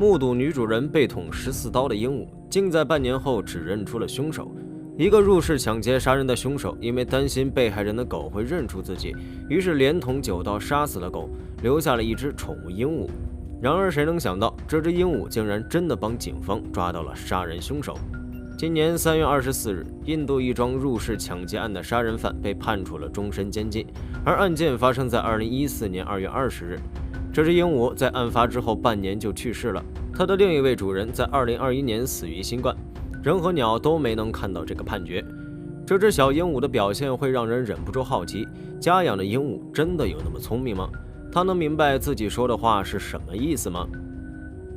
目睹女主人被捅14刀的鹦鹉，竟在半年后指认出了凶手。一个入室抢劫杀人的凶手，因为担心被害人的狗会认出自己，于是连捅9刀杀死了狗，留下了一只宠物鹦鹉。然而谁能想到，这只鹦鹉竟然真的帮警方抓到了杀人凶手。今年3月24日，印度一桩入室抢劫案的杀人犯被判处了终身监禁，而案件发生在2014年2月20日。这只鹦鹉在案发之后半年就去世了，它的另一位主人在2021年死于新冠。人和鸟都没能看到这个判决。这只小鹦鹉的表现会让人忍不住好奇，家养的鹦鹉真的有那么聪明吗？它能明白自己说的话是什么意思吗？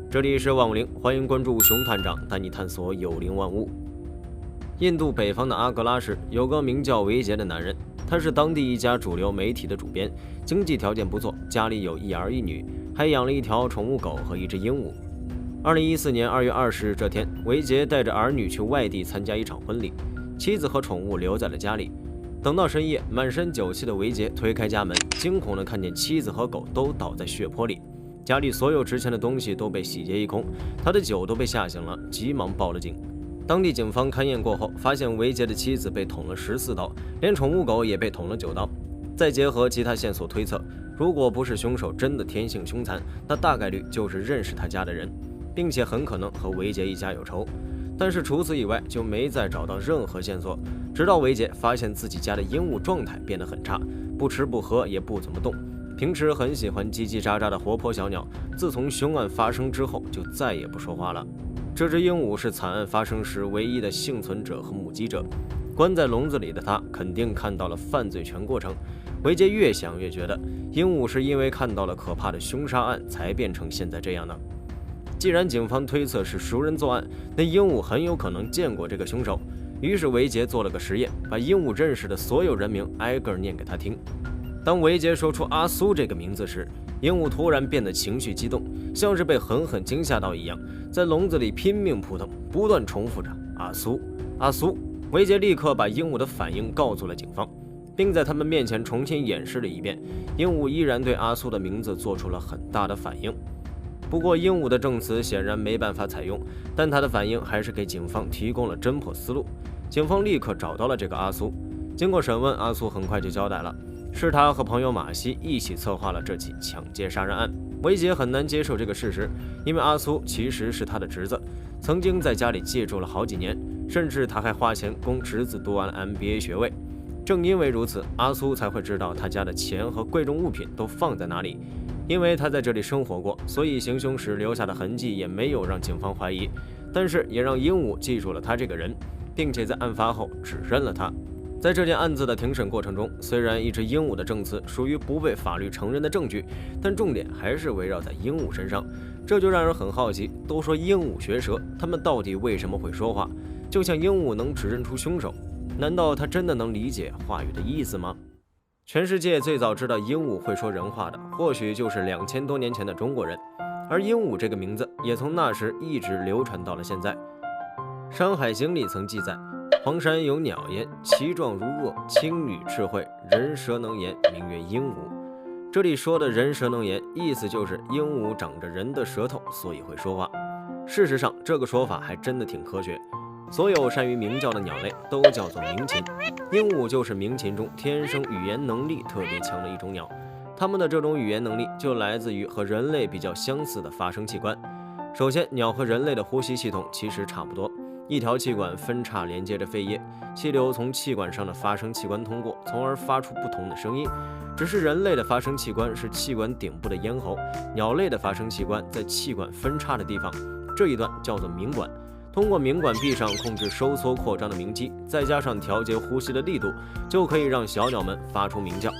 这里是万物灵，欢迎关注熊探长，带你探索有灵万物。印度北方的阿格拉市有个名叫维杰的男人，他是当地一家主流媒体的主编，经济条件不错，家里有1儿1女，还养了一条宠物狗和一只鹦鹉。2014年2月20日这天，维杰带着儿女去外地参加一场婚礼，妻子和宠物留在了家里。等到深夜，满身酒气的维杰推开家门，惊恐地看见妻子和狗都倒在血泊里，家里所有值钱的东西都被洗劫一空，他的酒都被吓醒了，急忙报了警。当地警方勘验过后，发现维杰的妻子被捅了14刀，连宠物狗也被捅了9刀。再结合其他线索推测，如果不是凶手真的天性凶残，那大概率就是认识他家的人，并且很可能和维杰一家有仇。但是除此以外就没再找到任何线索，直到维杰发现自己家的鹦鹉状态变得很差，不吃不喝也不怎么动，平时很喜欢叽叽喳喳的活泼小鸟，自从凶案发生之后就再也不说话了。这只鹦鹉是惨案发生时唯一的幸存者和目击者，关在笼子里的他肯定看到了犯罪全过程。维杰越想越觉得，鹦鹉是因为看到了可怕的凶杀案才变成现在这样的。既然警方推测是熟人作案，那鹦鹉很有可能见过这个凶手。于是维杰做了个实验，把鹦鹉认识的所有人名挨个念给他听。当维杰说出阿苏这个名字时，鹦鹉突然变得情绪激动，像是被狠狠惊吓到一样，在笼子里拼命扑腾，不断重复着阿苏阿苏。维杰立刻把鹦鹉的反应告诉了警方，并在他们面前重新演示了一遍。鹦鹉依然对阿苏的名字做出了很大的反应。不过鹦鹉的证词显然没办法采用，但他的反应还是给警方提供了侦破思路。警方立刻找到了这个阿苏，经过审问，阿苏很快就交代了，是他和朋友马西一起策划了这起抢劫杀人案。维杰很难接受这个事实，因为阿苏其实是他的侄子，曾经在家里借住了好几年，甚至他还花钱供侄子读完了 MBA 学位。正因为如此，阿苏才会知道他家的钱和贵重物品都放在哪里。因为他在这里生活过，所以行凶时留下的痕迹也没有让警方怀疑，但是也让鹦鹉记住了他这个人，并且在案发后指认了他。在这件案子的庭审过程中，虽然一只鹦鹉的证词属于不被法律承认的证据，但重点还是围绕在鹦鹉身上，这就让人很好奇。都说鹦鹉学舌，它们到底为什么会说话？就像鹦鹉能指认出凶手，难道它真的能理解话语的意思吗？全世界最早知道鹦鹉会说人话的，或许就是2000多年前的中国人，而鹦鹉这个名字也从那时一直流传到了现在。《山海经》里曾记载，黄山有鸟焉，其状如鳄，青羽赤喙，人舌能言，名曰鹦鹉。这里说的人舌能言，意思就是鹦鹉长着人的舌头，所以会说话。事实上，这个说法还真的挺科学。所有善于鸣叫的鸟类都叫做鸣禽，鹦鹉就是鸣禽中天生语言能力特别强的一种鸟。它们的这种语言能力就来自于和人类比较相似的发声器官。首先，鸟和人类的呼吸系统其实差不多，一条气管分叉连接着肺叶，气流从气管上的发声器官通过，从而发出不同的声音。只是人类的发声器官是气管顶部的咽喉，鸟类的发声器官在气管分叉的地方，这一段叫做鸣管。通过鸣管壁上控制收缩扩张的鸣肌，再加上调节呼吸的力度，就可以让小鸟们发出鸣叫。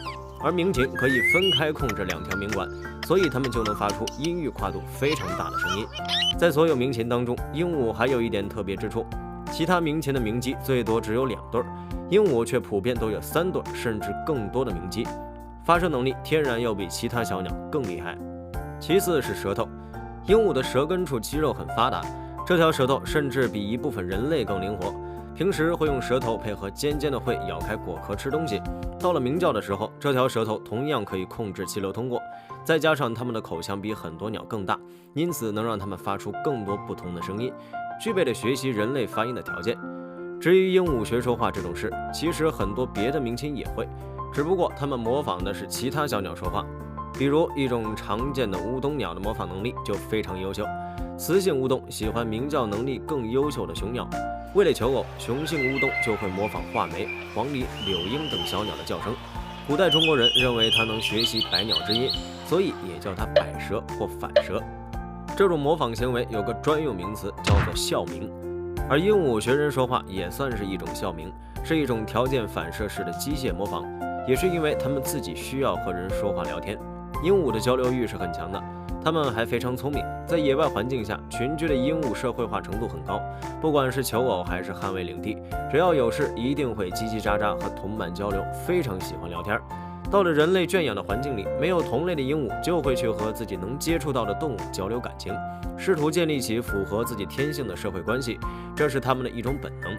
而鸣禽可以分开控制2条鸣管，所以它们就能发出音域跨度非常大的声音。在所有鸣禽当中，鹦鹉还有一点特别之处，其他鸣禽的鸣肌最多只有2对，鹦鹉却普遍都有3对甚至更多的鸣肌，发声能力天然要比其他小鸟更厉害。其次是舌头，鹦鹉的舌根处肌肉很发达，这条舌头甚至比一部分人类更灵活，平时会用舌头配合尖尖的喙咬开果壳吃东西。到了鸣叫的时候，这条舌头同样可以控制气流通过，再加上它们的口腔比很多鸟更大，因此能让它们发出更多不同的声音，具备了学习人类发音的条件。至于鹦鹉学说话这种事，其实很多别的鸣禽也会，只不过它们模仿的是其他小鸟说话。比如一种常见的乌冬鸟的模仿能力就非常优秀，雌性乌冬喜欢鸣叫能力更优秀的雄鸟。为了求偶，雄性乌冬就会模仿画眉、黄鹂、柳莺等小鸟的叫声。古代中国人认为它能学习百鸟之音，所以也叫它百舌或反舌。这种模仿行为有个专用名词，叫做笑鸣。而鹦鹉学人说话也算是一种笑鸣，是一种条件反射式的机械模仿，也是因为它们自己需要和人说话聊天。鹦鹉的交流欲是很强的，它们还非常聪明，在野外环境下，群居的鹦鹉社会化程度很高，不管是求偶还是捍卫领地，只要有事一定会叽叽喳喳和同伴交流，非常喜欢聊天。到了人类圈养的环境里，没有同类的鹦鹉就会去和自己能接触到的动物交流感情，试图建立起符合自己天性的社会关系，这是它们的一种本能。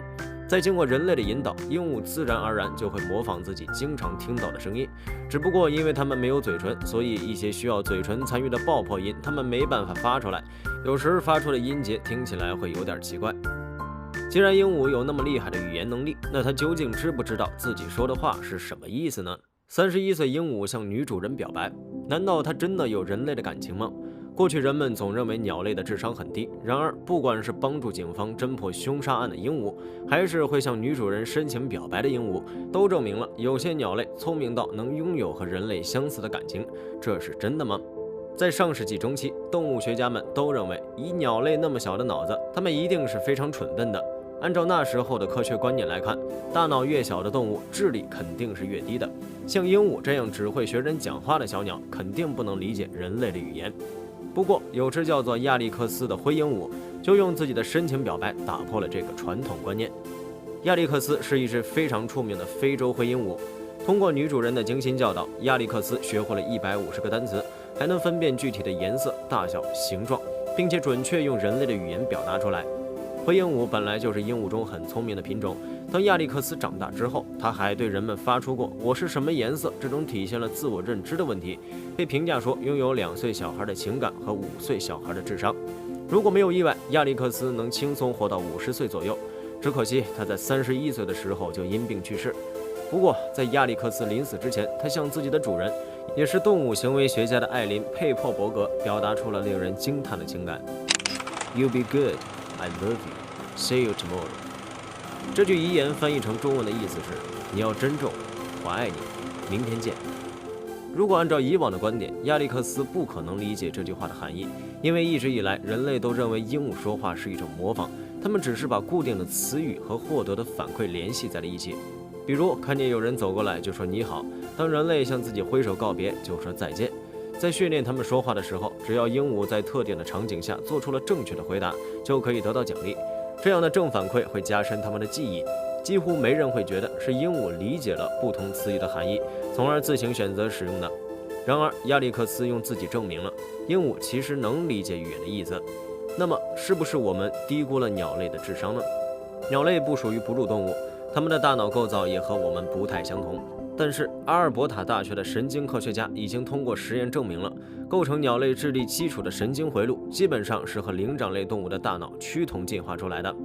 在经过人类的引导，鹦鹉自然而然就会模仿自己经常听到的声音，只不过因为它们没有嘴唇，所以一些需要嘴唇参与的爆破音，它们没办法发出来，有时发出的音节听起来会有点奇怪。既然鹦鹉有那么厉害的语言能力，那它究竟知不知道自己说的话是什么意思呢？31岁鹦鹉向女主人表白，难道它真的有人类的感情吗？过去人们总认为鸟类的智商很低，然而不管是帮助警方侦破凶杀案的鹦鹉，还是会向女主人深情表白的鹦鹉，都证明了有些鸟类聪明到能拥有和人类相似的感情。这是真的吗？在上世纪中期，动物学家们都认为，以鸟类那么小的脑子，它们一定是非常蠢笨的。按照那时候的科学观念来看，大脑越小的动物智力肯定是越低的。像鹦鹉这样只会学人讲话的小鸟，肯定不能理解人类的语言。不过，有只叫做亚历克斯的灰鹦鹉，就用自己的深情表白打破了这个传统观念。亚历克斯是一只非常出名的非洲灰鹦鹉，通过女主人的精心教导，亚历克斯学会了150个单词，还能分辨具体的颜色、大小、形状，并且准确用人类的语言表达出来。灰鹦鹉本来就是鹦鹉中很聪明的品种，当亚历克斯长大之后，他还对人们发出过“我是什么颜色”这种体现了自我认知的问题，被评价说拥有2岁小孩的情感和5岁小孩的智商。如果没有意外，亚历克斯能轻松活到50岁左右，只可惜他在31岁的时候就因病去世。不过，在亚历克斯临死之前，他向自己的主人，也是动物行为学家的艾琳·佩珀伯格表达出了令人惊叹的情感 ：“You be good, I love you, see you tomorrow。”这句遗言翻译成中文的意思是：“你要珍重，我爱你，明天见。”如果按照以往的观点，亚历克斯不可能理解这句话的含义，因为一直以来人类都认为鹦鹉说话是一种模仿，他们只是把固定的词语和获得的反馈联系在了一起。比如看见有人走过来就说你好，当人类向自己挥手告别就说再见。在训练他们说话的时候，只要鹦鹉在特定的场景下做出了正确的回答，就可以得到奖励。这样的正反馈会加深他们的记忆，几乎没人会觉得是鹦鹉理解了不同词语的含义，从而自行选择使用的。然而亚历克斯用自己证明了鹦鹉其实能理解语言的意思。那么是不是我们低估了鸟类的智商呢？鸟类不属于哺乳动物，它们的大脑构造也和我们不太相同。但是阿尔伯塔大学的神经科学家已经通过实验证明了，构成鸟类智力基础的神经回路基本上是和灵长类动物的大脑趋同进化出来的。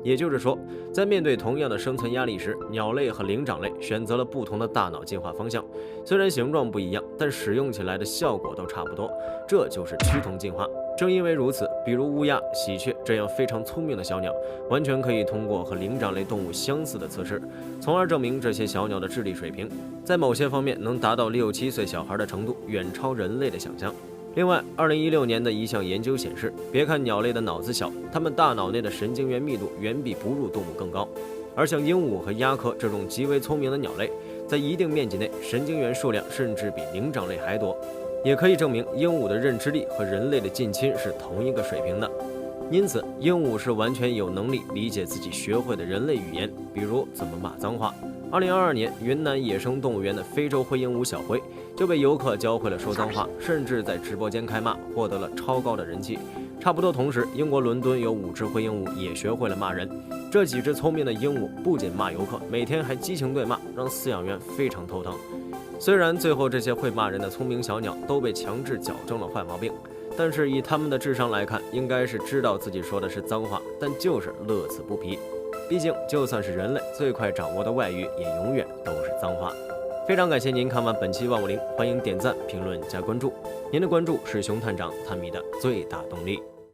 也就是说，在面对同样的生存压力时，鸟类和灵长类选择了不同的大脑进化方向，虽然形状不一样，但使用起来的效果都差不多，这就是趋同进化。正因为如此，比如乌鸦、喜鹊这样非常聪明的小鸟，完全可以通过和灵长类动物相似的测试，从而证明这些小鸟的智力水平在某些方面能达到6、7岁小孩的程度，远超人类的想象。另外，2016年的一项研究显示，别看鸟类的脑子小，它们大脑内的神经元密度远比哺乳动物更高。而像鹦鹉和鸦科这种极为聪明的鸟类，在一定面积内，神经元数量甚至比灵长类还多。也可以证明鹦鹉的认知力和人类的近亲是同一个水平的。因此，鹦鹉是完全有能力理解自己学会的人类语言，比如怎么骂脏话。2022年，云南野生动物园的非洲灰鹦鹉小灰就被游客教会了说脏话，甚至在直播间开骂，获得了超高的人气。差不多同时，英国伦敦有5只灰鹦鹉也学会了骂人。这几只聪明的鹦鹉不仅骂游客，每天还激情对骂，让饲养员非常头疼。虽然最后这些会骂人的聪明小鸟都被强制矫正了坏毛病，但是以他们的智商来看，应该是知道自己说的是脏话，但就是乐此不疲。毕竟，就算是人类最快掌握的外语，也永远都是脏话。非常感谢您看完本期万物灵，欢迎点赞、评论、加关注。您的关注是熊探长探秘的最大动力。